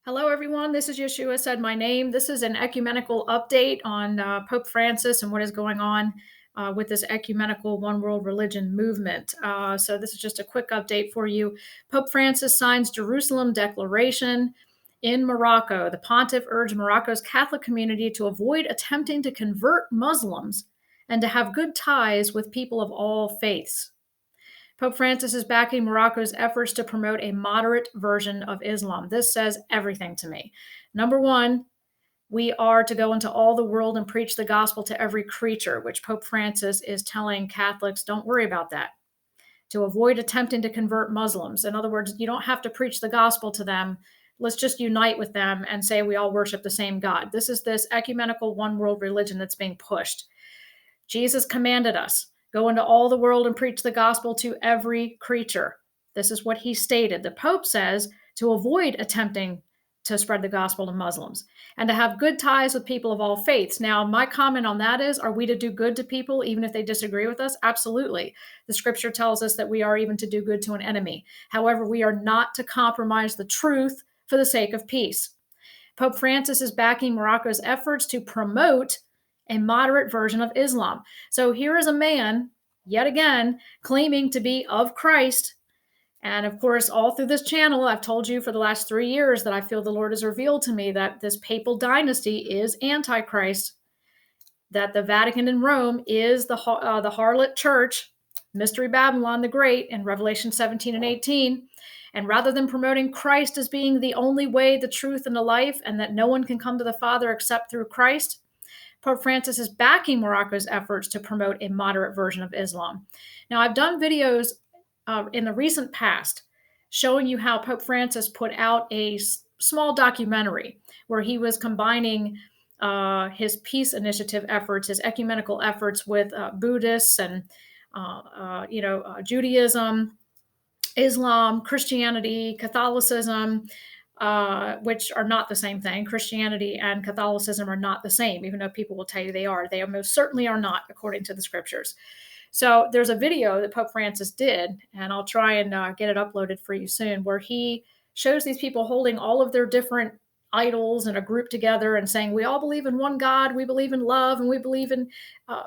Hello, everyone. This is Yeshua Said My Name. This is an ecumenical update on Pope Francis and what is going on with this ecumenical one world religion movement. So, this is just a quick update for you. Pope Francis signs Jerusalem Declaration in Morocco. The pontiff urged Morocco's Catholic community to avoid attempting to convert Muslims and to have good ties with people of all faiths. Pope Francis is backing Morocco's efforts to promote a moderate version of Islam. This says everything to me. Number one, we are to go into all the world and preach the gospel to every creature, which Pope Francis is telling Catholics, don't worry about that. To avoid attempting to convert Muslims. In other words, you don't have to preach the gospel to them. Let's just unite with them and say we all worship the same God. This is this ecumenical one world religion that's being pushed. Jesus commanded us, go into all the world and preach the gospel to every creature. This is what he stated. The Pope says to avoid attempting to spread the gospel to Muslims and to have good ties with people of all faiths. Now, my comment on that is, are we to do good to people even if they disagree with us? Absolutely. The scripture tells us that we are even to do good to an enemy. However, we are not to compromise the truth for the sake of peace. Pope Francis is backing Morocco's efforts to promote a moderate version of Islam. So here is a man, yet again, claiming to be of Christ. And of course, all through this channel, I've told you for the last 3 years that I feel the Lord has revealed to me that this papal dynasty is Antichrist, that the Vatican in Rome is the harlot church, Mystery Babylon the Great in Revelation 17 and 18. And rather than promoting Christ as being the only way, the truth, and the life, and that no one can come to the Father except through Christ, Pope Francis is backing Morocco's efforts to promote a moderate version of Islam. Now, I've done videos in the recent past showing you how Pope Francis put out a small documentary where he was combining his peace initiative efforts, his ecumenical efforts with Buddhists and Judaism, Islam, Christianity, Catholicism, which are not the same thing. Christianity and Catholicism are not the same, even though people will tell you they are. They most certainly are not, according to the scriptures. So there's a video that Pope Francis did, and I'll try and get it uploaded for you soon, where he shows these people holding all of their different idols in a group together and saying, we all believe in one God, we believe in love, and we believe in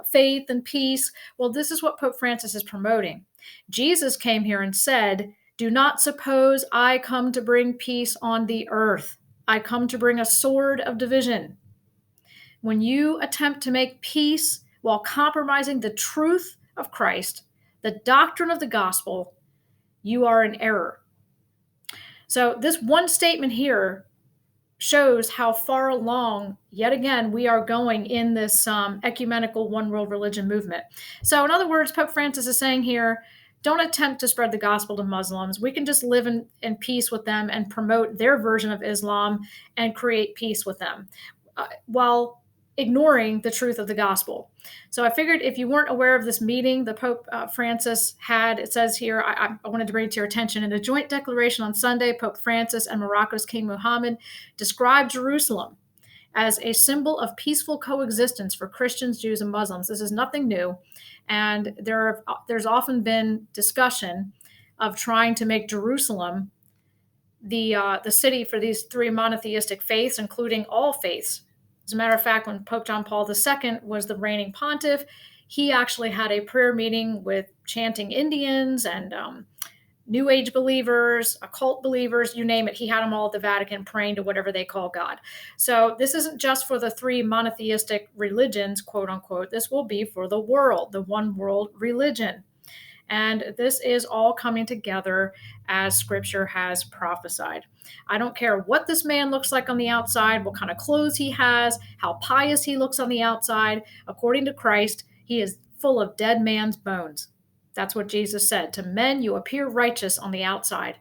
faith and peace. Well, this is what Pope Francis is promoting. Jesus came here and said, do not suppose I come to bring peace on the earth. I come to bring a sword of division. When you attempt to make peace while compromising the truth of Christ, the doctrine of the gospel, you are in error. So this one statement here shows how far along, yet again, we are going in this ecumenical one world religion movement. So in other words, Pope Francis is saying here, don't attempt to spread the gospel to Muslims. We can just live in peace with them and promote their version of Islam and create peace with them while ignoring the truth of the gospel. So I figured if you weren't aware of this meeting the Pope Francis had, it says here, I wanted to bring it to your attention, in a joint declaration on Sunday, Pope Francis and Morocco's King Mohammed described Jerusalem as a symbol of peaceful coexistence for Christians, Jews, and Muslims. This is nothing new. And there's often been discussion of trying to make Jerusalem the city for these three monotheistic faiths, including all faiths. As a matter of fact, when Pope John Paul II was the reigning pontiff, he actually had a prayer meeting with chanting Indians and New Age believers, occult believers, you name it. He had them all at the Vatican praying to whatever they call God. So this isn't just for the three monotheistic religions, quote unquote. This will be for the world, the one world religion. And this is all coming together as scripture has prophesied. I don't care what this man looks like on the outside, what kind of clothes he has, how pious he looks on the outside. According to Christ, he is full of dead man's bones. That's what Jesus said. To men, you appear righteous on the outside.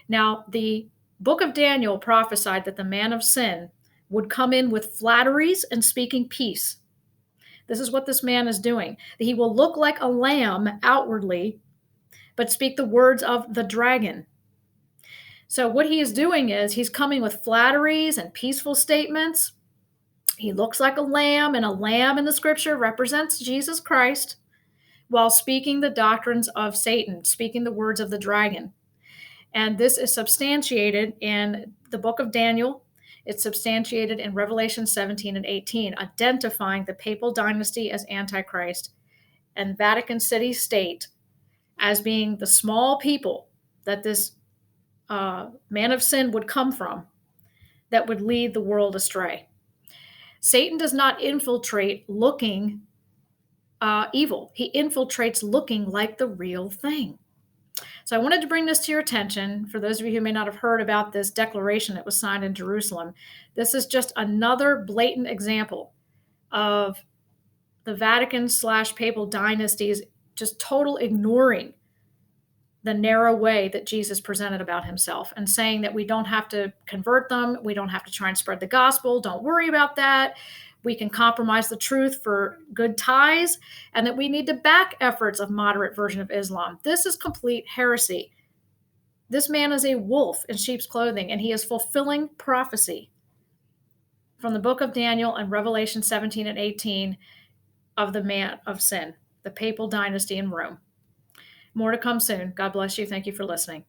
Now, the book of Daniel prophesied that the man of sin would come in with flatteries and speaking peace. This is what this man is doing. He will look like a lamb outwardly, but speak the words of the dragon. So what he is doing is he's coming with flatteries and peaceful statements. He looks like a lamb, and a lamb in the scripture represents Jesus Christ, while speaking the doctrines of Satan, speaking the words of the dragon. And this is substantiated in the book of Daniel. It's substantiated in Revelation 17 and 18, identifying the papal dynasty as Antichrist and Vatican City State as being the small people that this man of sin would come from that would lead the world astray. Satan does not infiltrate looking evil, he infiltrates looking like the real thing. So I wanted to bring this to your attention for those of you who may not have heard about this declaration that was signed in Jerusalem. This is just another blatant example of the Vatican/papal dynasties just total ignoring the narrow way that Jesus presented about himself and saying that we don't have to convert them, we don't have to try and spread the gospel, don't worry about that. We can compromise the truth for good ties, and that we need to back efforts of moderate version of Islam. This is complete heresy. This man is a wolf in sheep's clothing, and he is fulfilling prophecy from the book of Daniel and Revelation 17 and 18 of the man of sin, the papal dynasty in Rome. More to come soon. God bless you. Thank you for listening.